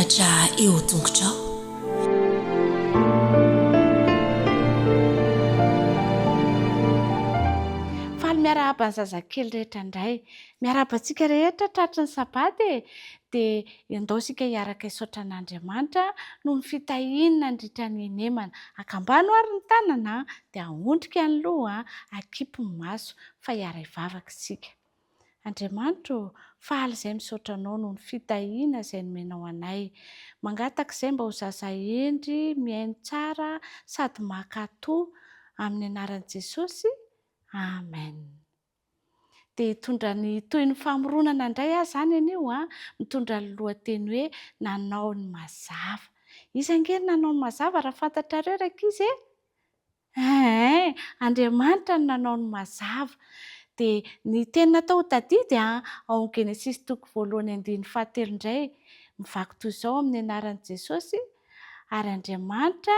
Mianatra eo tongotrao. Faly miarahaba ny zazakely rehetra indray. Miarahaba antsika rehetra tratry ny sabaty dia endao isika hiaraka hisaotra an'Andriamanitra noho ny fitahiana nandritra ny enemana. Akambano ary ny tanana dia ahondrika ny loha, akipy ny maso fa hiara hivavaka isika. Andriamanitra, faly izay misaotra anao noho ny fitahiana izay nomenao anay. Mangataka izay mba ho zaza endry, mihaino tsara sady maka-toa amin'ny anaran'i Jesosy. Amen. Dia hitondra ny toy ny famoronana indray aho izany anio mitondra ny lohateny hoe nanao ny mazava. Iza ange nanao ny mazava raha fantatrareo rankizy e? Andriamanitra no nanao ny mazava. Dia ny teny natao tadidy ao Genesis 1:17 indray mivaky toy izao amin'ny anaran'i Jesosy. Ary Andriamanitra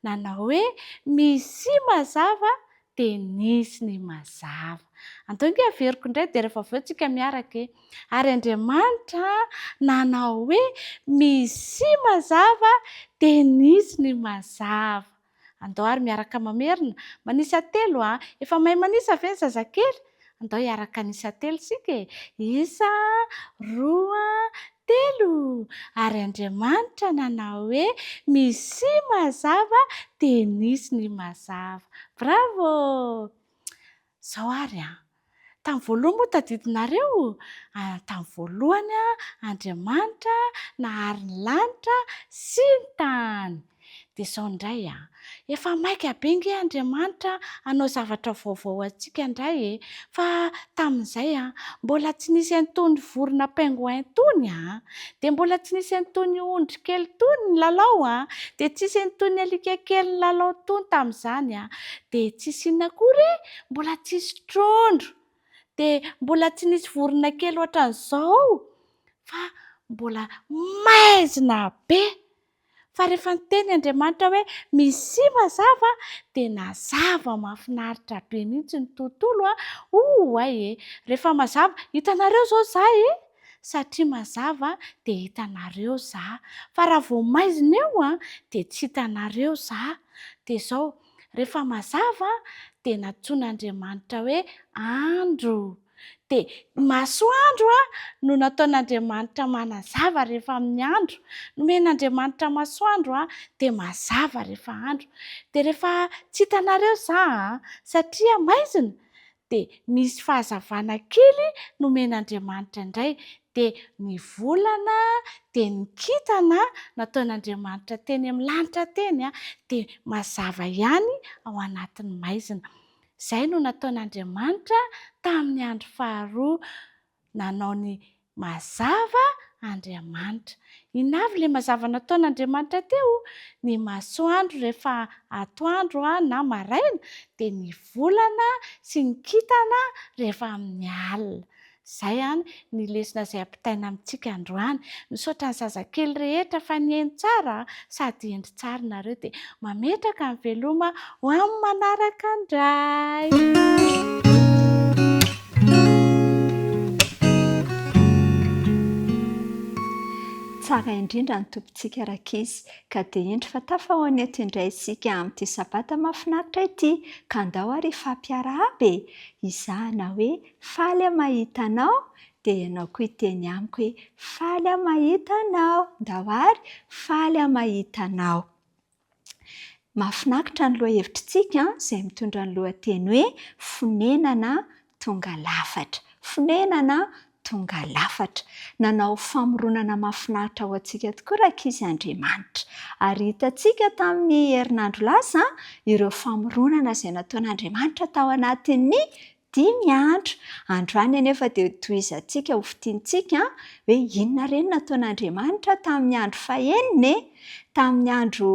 nanao hoe misy mazava dia nisy ny mazava. Andao nge averiko indray dia rehefa avy eo tsika miaraka Ary Andriamanitra nanao hoe misy mazava dia nisy ny mazava. Andao ary miaraka mamerina. Manisa telo efa mahay manisa ve ny zazakely? Andao hiaraka nisa telo isika Isa, roa, telo. Ary Andriamanitra nanao hoe misy mazava dia nisy ny mazava. Bravo! Zao ary tamin'ny voalohany moa tadidinareo. Tamin'ny voalohany Andriamanitra nahary ny lanitra sy ny tany. Dia izao indray efa maika be nge Andriamanitra hanao zavatra vaovao antsika indray fa tamin'izay mbola tsy nisy an'itony vorona pingouin tony dia mbola tsy nisy an'itony ondry kely tony ny lalao dia tsy nisy an'itony alika kely ny lalao tony tamin'izany dia tsy nisy inona akory mbola tsy nisy trondro dia mbola tsy nisy vorona kely ohatran'izao fa mbola maizina be. Fa rehefa niteny Andriamanitra hoe misy mazava dia nazava mahafinaritra be mihitsy ny tontolo rehefa mazava hitanareo zao za satria mazava dia hitanareo za, fa raha vao maizina eo dia tsy hitanareo za. Dia izao rehefa mazava dia natsoin'Andriamanitra hoe andro. Dia masoandro no nataon'Andriamanitra manazava rehefa amin'ny andro. Nomen'Andriamanitra masoandro dia mazava rehefa andro. Dia rehefa tsy hitanareo za satria maizina dia misy fahazavana kely nomen'Andriamanitra indray. Dia ny volana dia ny kintana nataon'Andriamanitra teny amin'ny lanitra teny dia mazava ihany ao anatin'ny maizina. Izay no nataon'Andriamanitra tamin'ny andro faharoa nanao ny mazava Andriamanitra. Inavy ilay mazava nataon'Andriamanitra teo? Ny masoandro rehefa atoandro na maraina dia ny volana sy ny kintana rehefa amin'ny alina. Izay ny lesona izay ampitaina amintsika androany. Misaotra ny zazakely rehetra fa nihaino tsara sady endry tsara nareo dia mametraka ny veloma ho amin'ny manaraka indray. Tsara indrindra ny tompontsika rankizy ka dia endry fa tafahoany eto indray isika amin'ity sabata mahafinaritra ity ka andao ary fampiarahaba izahana hoe faly mahita anao dia ianao koa iteny amiko hoe faly mahita anao. Ndao ary faly mahita anao. Mahafinaritra ny lohahevitrintsika izay mitondra ny lohateny hoe fonenana tonga lafatra. Fonenana tonga lafatra. Nanao famoronana mahafinaritra ho antsika tokoa rankizy Andriamanitra. Ary hitantsika tamin'ny herinandro lasa ireo famoronana izay nataon'Andriamanitra tao anatin'ny 5 andro. Androany anefa dia tohizantsika ho fitiantsika hoe inona ireny nataon'Andriamanitra tamin'ny andro fahaenina. Tamin'ny andro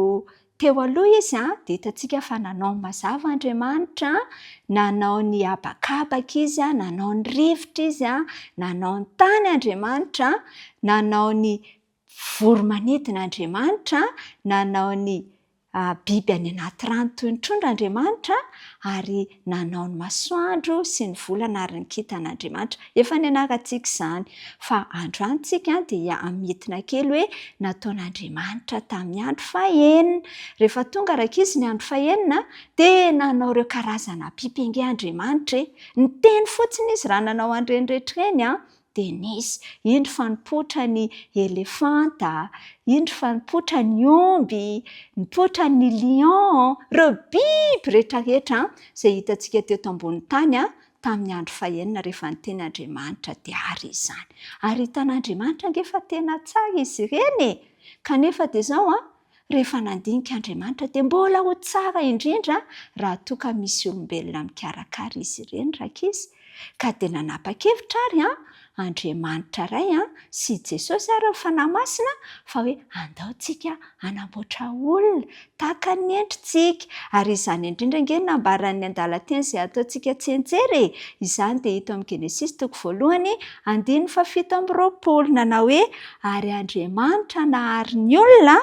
teo aloha izy dia hitantsika fa nanao ny mazava Andriamanitra, nanao ny habakabaka izy, nanao ny rivotra izy, nanao ny tany Andriamanitra, nanao ny voromanidina Andriamanitra, nanao ny biby any anaty rano toy ny trondran'Andriamanitra ary nanao ny masoandro sy ny volana ary ny kintan'Andriamanitra. Efa nianarantsika izany fa androany tsika dia amitina kely hoe nataon'Andriamanitra tamin'ny andro fahaenina. Rehefa tonga rakizy ny andro fahaenina dia nanao ireo karazana biby ainge Andriamanitra. Ny teny fotsiny izy raha nanao an'ireny rehetra ireny dia nisy indro fa nipoitra ny elefanta, indro fa nipoitra ny omby, nipoitra ny lion, ireo biby rehetrarehetra izay hitantsika teto ambony tany tamin'ny andro fahaenina rehefa niteny Andriamanitra dia ary izany. Ary hitan'Andriamanitra angefa tena tsara izy ireny. Kanefa dia izao rehefa nandinika Andriamanitra dia mbola ho tsara indrindra raha toa ka misy olombelona mikarakara izy ireny rakizy. Ka dia nanapa-kevitra ary Andriamanitra iray sy Jesosy ary ny fanahy masina fa hoe andao tsika hanamboatra olona tahaka ny endrintsika. Ary izany indrindra nge nambaran'ny andalan-teny izay ataontsika tsianjery. Izany dia hita amin'ny Genesis 1:7-20 nanao hoe ary Andriamanitra nahary ny olona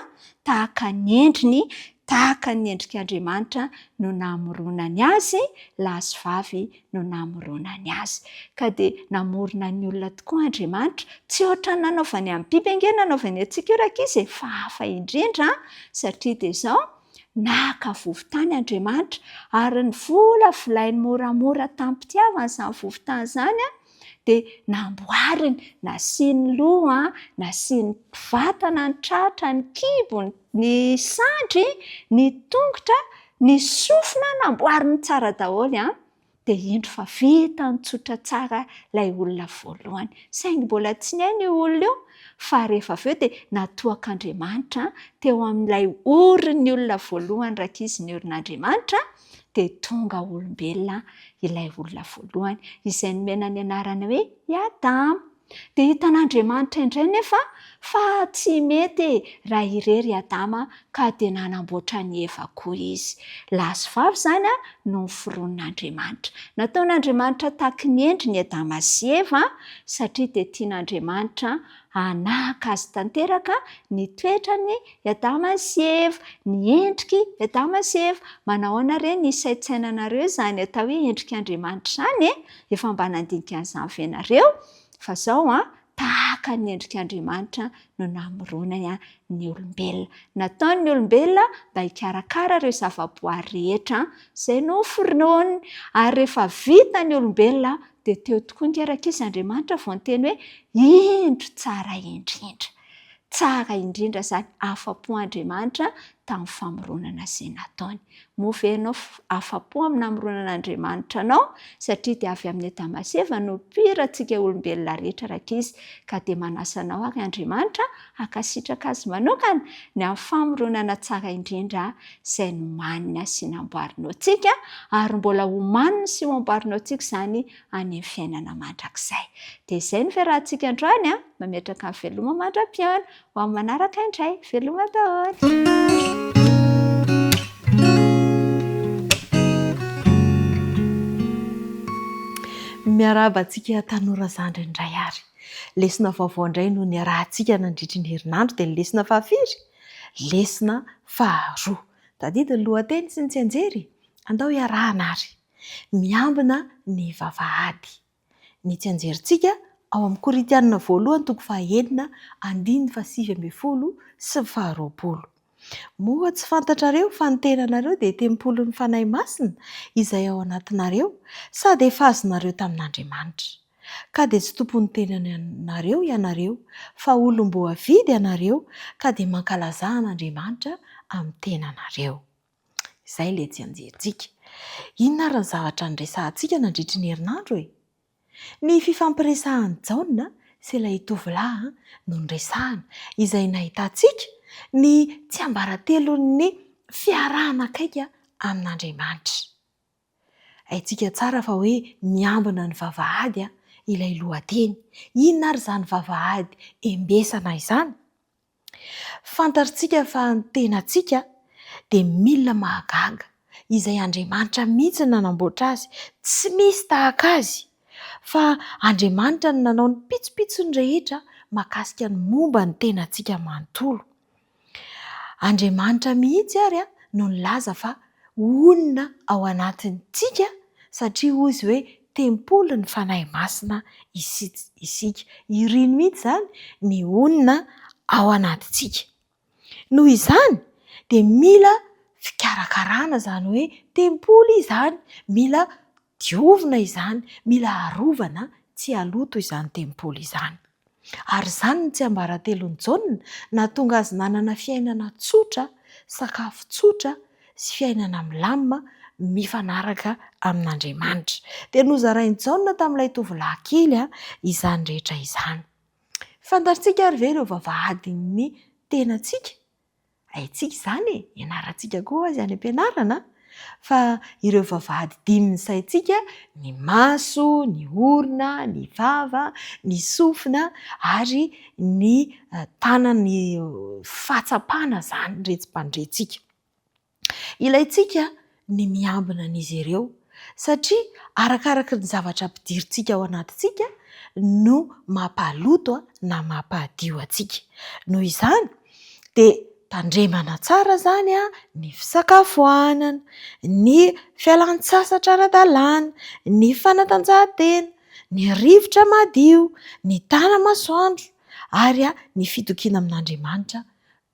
tahaka ny endriny, tahaka ny endrik'Andriamanitra no namoronany azy, lahy sy vavy no namoronany azy. Ka dia namorona ny olona tokoa Andriamanitra, tsy ohatra ny nanaovany amin'ny biby ange nanaovany antsika io rakizy fa hafa indrindra satria dia izao naka vovon-tany Andriamanitra ary ny vola volainy moramora tamin'ny mpitiavana izany vovon-tany izany dia namboariny, nasiany loha, nasiany vatana, ny tratra, ny kibo, ny sandry, ny tongotra, ny sofina, namboariny tsara daholo dia indro fa vita ny tsotra tsara ilay olona voalohany. Saingy mbola tsy niaina io olona io fa rehefa avy eo dia natoak'Andriamanitra teo amin'ilay orin'ny olona voalohany rakizy ny orin'Andriamanitra dia tonga olombelona ilay olona voalohany izay nomena ny anarana hoe Adama. Dia hitan'Andriamanitra indray nefa fa tsy mety raha irery Adama ka dia nanamboatra ny Eva koa izy. Lahy sy vavy izany no niforon'Andriamanitra. Nataon'Andriamanitra tahaka ny endriny Adama sy Eva satria dia tian'Andriamanitra hanaka azy tanteraka ny toetrany Adama sy Eva, ny endriky Adama sy Eva. Manahoana re ny saintsainanareo izany atao hoe endrik'Andriamanitra izany efa mba nandinika an'izany ve nareo? Fa izao tahaka ny endrik'Andriamanitra no namoronany ny olombelona. Nataony ny olombelona mba hikarakara ireo zavaboary rehetra izay noforoany. Ary rehefa vita ny olombelona dia teo tokoa ngerak'izy Andriamanitra vao niteny hoe indro tsara indrindra. Tsara indrindra izany afa-po Andriamanitra tamin'ny famoronana izay nataony. Moa ianao afa-po amin'ny namoronan'Andriamanitra anao satria dia avy amin'ny Adama sy Eva no pirantsika olombelona rehetra rakizy. Ka dia manasa anao ary Andriamanitra hakasitraka azy manokana ny amin'ny famoronana tsara indrindra izay nomanina sy namboarinao tsika ary mbola homanina sy namboarinao tsika izany any amin'ny fiainana mandrakizay. Dia izay ny fiarahantsika androany mametraka amin'ny veloma mandra-piaona ho amin'ny manaraka indray. Veloma daholo. Miarabantsika tanora zandry indray ary. Lesona vaovao indray no niarahantsika nandritry ny herinandro dia lesona fahafiry, lesona faha-2. Tadidiny lohateny sy ny tsianjery, andao iarahana ary. Miambina ny vavahady. Ny tsianjerintsika ao amin'ny Korintianina voalohany 9:9-10 sy 12. Moa tsy fantatrareo fa ny tenanareo dia tempolon'ny fanahy masina izay ao anatinareo sady efa azonareo tamin'Andriamanitra. Ka dia tsy tompon'ny tenanareo ianareo fa olom-boavidy ianareo ka dia mankalaza an'Andriamanitra amin'ny tenanareo. Izay ilay tsianjerintsika. Inona ary ny zavatra niresahantsika nandritry ny herinandro e? Ny fifampiresahan'ny Jaona sy ilay tovolahy no niresahana izay nahitantsika ny tsiambaratelon'ny fiarahana akaiky amin'Andriamanitra. Haintsika tsara fa hoe miambina ny vavahady ilay lohateny. Inona ary izany vavahady embesana izany? Fantatritsika fa ny tenantsika dia milina mahagaga izay Andriamanitra mihitsy nanamboatra azy, tsy misy tahaka azy. Fa Andriamanitra no nanao ny pitsopitsony rehetra mahakasika ny momba ny tenantsika manontolo. Andriamanitra mihitsy ary no nilaza fa onona ao anatintsika satria hoy izy hoe tempolo ny fanahy masina isika. Irino mihitsy izany ny onona ao anatintsika. Noho izany dia mila fikarakarana, izany hoe tempolo izany, mila diovina izany, mila arovana tsy haloto izany tempolo izany. Ary izany no tsiambaratelon'ny Jaona nahatonga azy nanana fiainana tsotra, sakafo tsotra sy fiainana milamina mifanaraka amin'Andriamanitra. Dia nozarain'i Jaona tamin'ilay tovolahy kely izany rehetra izany. Fantatritsika ary ve ireo vavahadin'ny tenantsika? Haintsika izany ianarantsika koa azy any am-pianarana. Fa ireo vavahady dimy ny saintsika: ny maso, ny orona, ny vava, ny sofina ary ny tanana, ny fahatsapana izany retsim-pandrentsika. Ilaintsika ny miambina an'izy ireo satria arakaraka ny zavatra ampidirintsika ao anatintsika no mampahaloto na mampahadio antsika. Noho izany dia tandremana tsara izany ny fisakafoanana, ny fialan-tsasatra ara-dalàna, ny fanatanjahantena, ny rivotra madio, ny tana-masoandro ary ny fitokiana amin'Andriamanitra.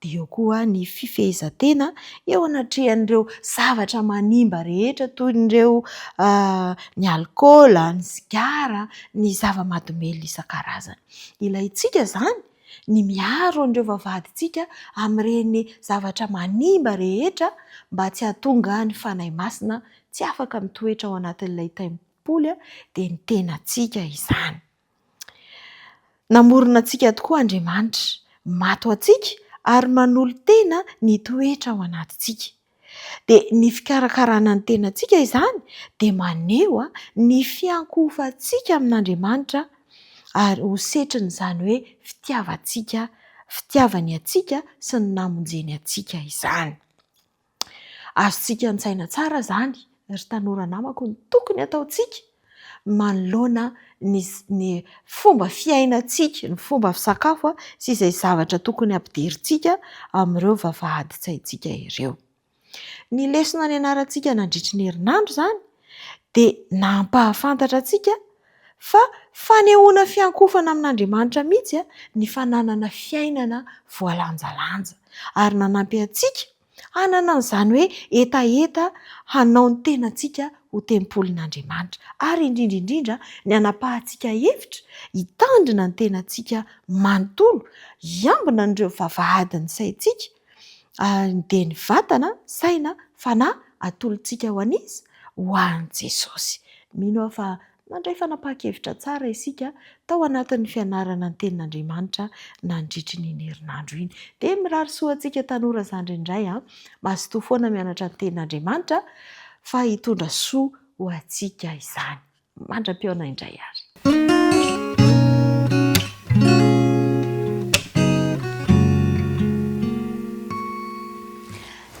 Dia eo koa ny fifehezan-tena eo anatrehan'ireo zavatra manimba rehetra toy ireo ny alikaola, ny sigara, ny zava-mahadomely isan-karazany. Ilaintsika izany ny miaro an'ireo vavahadintsika amin'ireny zavatra manimba rehetra mba tsy hahatonga ny fanahy masina tsy afaka mitoetra ao anatin'ilay tempolo dia ny tenantsika izany. Namorona antsika tokoa Andriamanitra, mato antsika ary manolo tena ny toetra ao anatintsika. Dia ny fikarakarana ny tenantsika izany dia maneho ny fiankofantsika amin'Andriamanitra ary ho setriny izany hoe fitiavany antsika sy ny namonjeny antsika izany. Azontsika an-tsaina tsara izany ry tanora namako ny tokony ataontsika manoloana ny fomba fiainantsika, ny fomba fisakafo sy izay zavatra tokony ampidirintsika amin'ireo vavahadin-tsaintsika ireo. Ny lesona nianarantsika nandritry ny herinandro izany dia nampahafantatra antsika fa fanehoana fiankofana amin'Andriamanitra mihitsy ny fananana fiainana voalanjalanja ary nanampy antsika hanana an'izany hoe etaeta hanao ny tenantsika ho tempolin'Andriamanitra ary indrindra indrindra ny hanapahantsika hevitra hitandrina ny tenantsika manontolo, hiambina an'ireo vavahadin'ny saintsika dia ny vatana, saina, fanahy atolontsika ho an'izy ho an'i Jesosy. Mino aho fa nandray fanapahan-kevitra tsara isika tao anatin'ny fianarana ny tenin'Andriamanitra nandritry ny herinandro iny. Dia mirary soa antsika tanora izany indray mazotoa foana mianatra ny tenin'Andriamanitra fa hitondra soa ho antsika izany. Mandram-peona indray ary.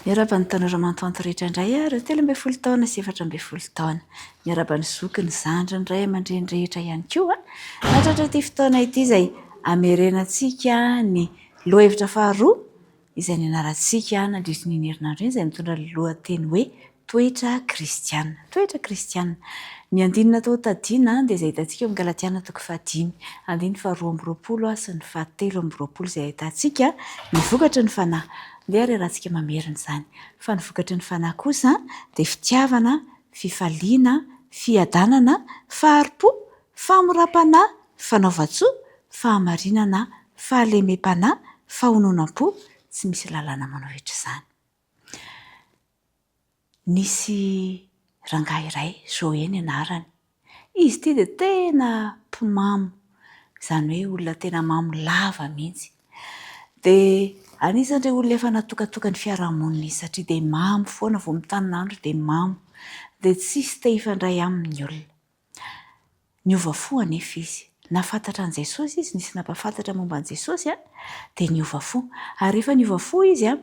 Miarabany tanora mantoanto rehetra indray ireo 13 taona sy 14 taona. Miarabany zoky ny zandry indray aman-dreny rehetra ihany koa. Natratra ity fotoana ity izay amerenantsika ny lohahevitra faha-2 izay nianarantsika nandritry ny herinandro iny izay mitondra ny lohateny hoe toetra kristiana. Toetra kristiana. Ny andinina tao tadiana dia izay hitantsika amin'ny Galatiana 5:5, andiny faha-2 amby roapolo sy ny faha-3 amby roapolo izay hitantsika ny vokatry ny fanahy. Dia ary rahantsika mamerina izany. Fa ny vokatry ny fanahy kosa dia fitiavana, fifaliana, fiadanana, faharipo, famorapanahy, fanaova-tsoa, fahamarinana, fahalemem-panahy, fahononam-po, tsy misy lalàna manao ohatr'izany. Nisy rangahy iray, Zoe ny anarany. Izy ity dia tena mpimamo, izany hoe olona tena mamo lava mihitsy. Dia anisan'ireo olona efa natokatoka ny fiarahamonina izy satria dia mamo foana vao mitanina dia mamo. Dia tsisy te hifandray amin'ny olona. Niova fo anefa izy. Nafantatra an' Jesosy izy, nisy nampafantatra momba an' Jesosy dia niova fo. Ary rehefa niova fo izy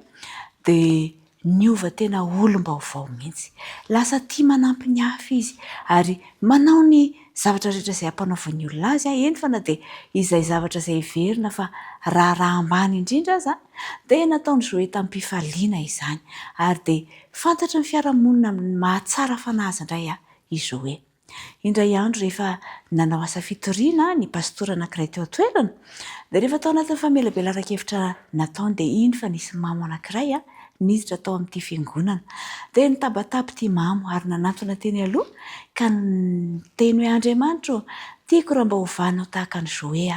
dia niova tena olom-baovao mihitsy. Lasa tia manampy ny hafa izy ary manao ny zavatra rehetra izay ampanaovan'ny olona azy eny fa na dia izay zavatra izay iverina fa raha ambany indrindra aza dia nataony Zoe tamin'ny mpifaliana izany ary dia fantatra ny fiarahamonina mahatsara fanazy indray i Zoe. Indray andro rehefa nanao asa fitoriana ny pastora anankiray teo an-toerana dia rehefa tao anatin'ny famelabelaran-kevitra nataony dia iny fa nisy mamo anankiray niditra tao amin'ity fiangonana dia nitabataba ity mamo ary nanantona teny aloha ka teny hoe Andriamanitra tiako raha mba hovanao tahaka ny Zoe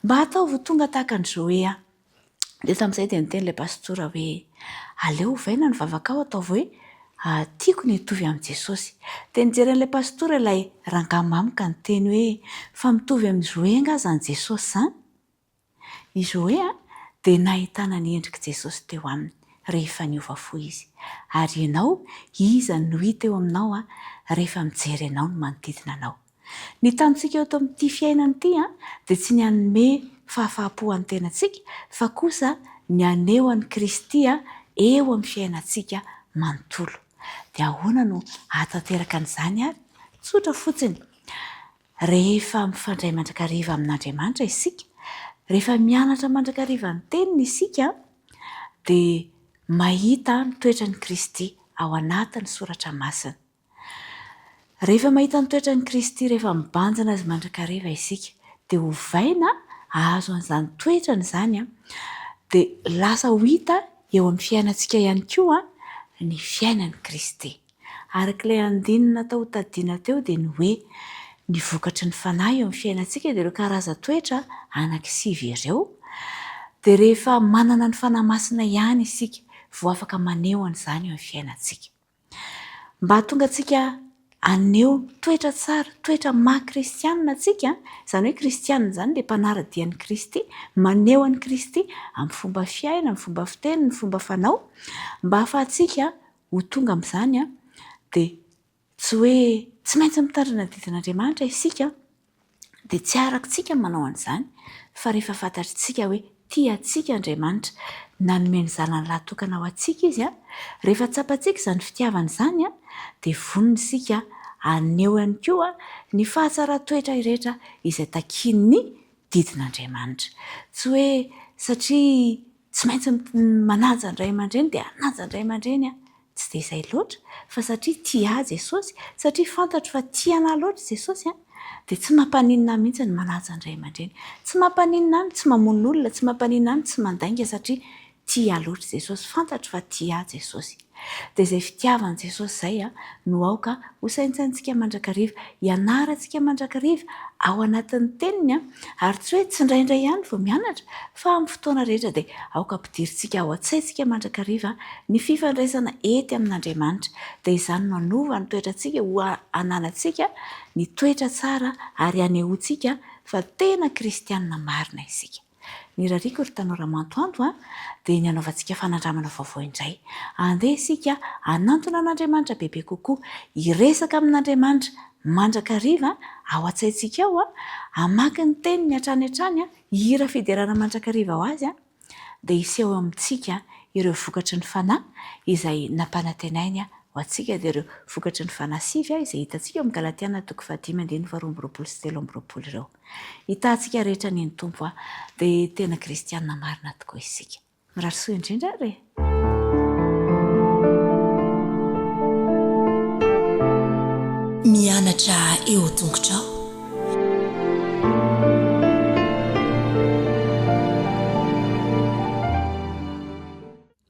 mba ataovy tonga tahaka ny Zoe dia tamin'izay dia niteny ilay pastora hoe aleo ovaina ny vavakao ataovy hoe tiako ny hitovy amin'ny Jesosy. Dia nijery an'ilay pastora ilay rangahy mamo ka niteny hoe fa mitovy amin'ny Zoe anga zany Jesosy zany. I Zoe dia nahitana ny endrik'i Jesosy teo aminy rehefa niova fo izy. Ary ianao, iza no hita eo aminao rehefa mijery ianao no manodidina anao. Ny tantsika eo amin'ity fiainana ity dia tsy ny hanome fahafapo an'ny tenantsika fa kosa ny haneho an'i Kristy eo amin'ny fiainantsika manontolo. Dia ahoana no hahatanteraka an'izany ary? Tsotra fotsiny. Rehefa mifandray mandrakariva amin'Andriamanitra isika, rehefa mianatra mandrakariva ny teniny isika dia mahita ny toetran'i Kristy ao anatin'ny soratra masina. Rehefa mahita ny toetran'i Kristy rehefa mibanjina azy mandrakariva isika dia ovaina ahazo an'izany toetrany izany dia lasa ho hita eo amin'ny fiainantsika ihany koa ny fiainan'i Kristy. Arak'ilay andinina tao tadiana teo dia ny hoe ny vokatry ny fanahy eo amin'ny fiainantsika dia ireo karaza-toetra anankisivy ireo. Dia rehefa manana ny fanahy masina ihany isika vao afaka maneho an'izany eo amin'ny fiainantsika. Mba hahatonga antsika aneho toetra tsara, toetra maha-kristianina antsika, izany hoe kristianina izany dia mpanara-dian'i Kristy, maneho an'i Kristy amin'ny fomba fiaina, amin'ny fomba fiteny, ny fomba fanao, mba ahafahantsika ho tonga amin'izany dia tsy hoe tsy maintsy mitandrina didin'Andriamanitra isika dia tsy arakitsika manao an'izany fa rehefa fantatritsika hoe tiantsika Andriamanitra nanome ny zanany lahy tokana ho antsika izy rehefa tsapantsika izany fitiavana izany dia vonona isika aneho ihany koa ny fahatsara-toetra rehetra izay takin'ny didin'Andriamanitra. Tsy hoe satria tsy maintsy manaja ny ray aman-dreny dia hanaja ny ray aman-dreny tsy dia izay loatra fa satria tia Jesosy, satria fantatro fa tia anahy loatra Jesosy dia tsy mampaninona mihitsy ny manaja ny ray aman-dreny. Tsy mampaninona any, tsy mamono olona, tsy mampaninona any, tsy mandainga satria tia loatra Jesosy, fantatro fa tia Jesosy. Dia izay fitiavan'i Jesosy izay no aoka ho saintsaintsika mandrakariva, hianarantsika mandrakariva ao anatin'ny teniny ary tsy hoe tsy indraindray ihany vao mianatra fa amin'ny fotoana rehetra dia aoka ampidirintsika ao an-tsaintsika mandrakariva ny fifandraisana ety amin'Andriamanitra. Dia izany no hanova ny toetrantsika ho ananantsika ny toetra tsara ary hanehoantsika fa tena kristianina marina isika. Ny rariko ry tanora mantoanto dia ny hanaovantsika fanandramana vaovao indray. Andeha isika hanantona an'Andriamanitra bebe kokoa, hiresaka amin'Andriamanitra mandrakariva ao an-tsaintsika ao hamaky ny teniny hatrany hatrany, hihira fiderana mandrakariva ho azy dia hiseho amintsika ireo vokatry ny fanahy izay nampanantenainy ho antsika dia ireo vokatry ny fanahy sivy izay hitantsika eo amin'ny Galatiana 5:12-13 ireo. Hitantsika rehetra ny Tompo dia tena kristianina marina tokoa isika. Mirarisoa indrindra re. Mianatra eo tongotrao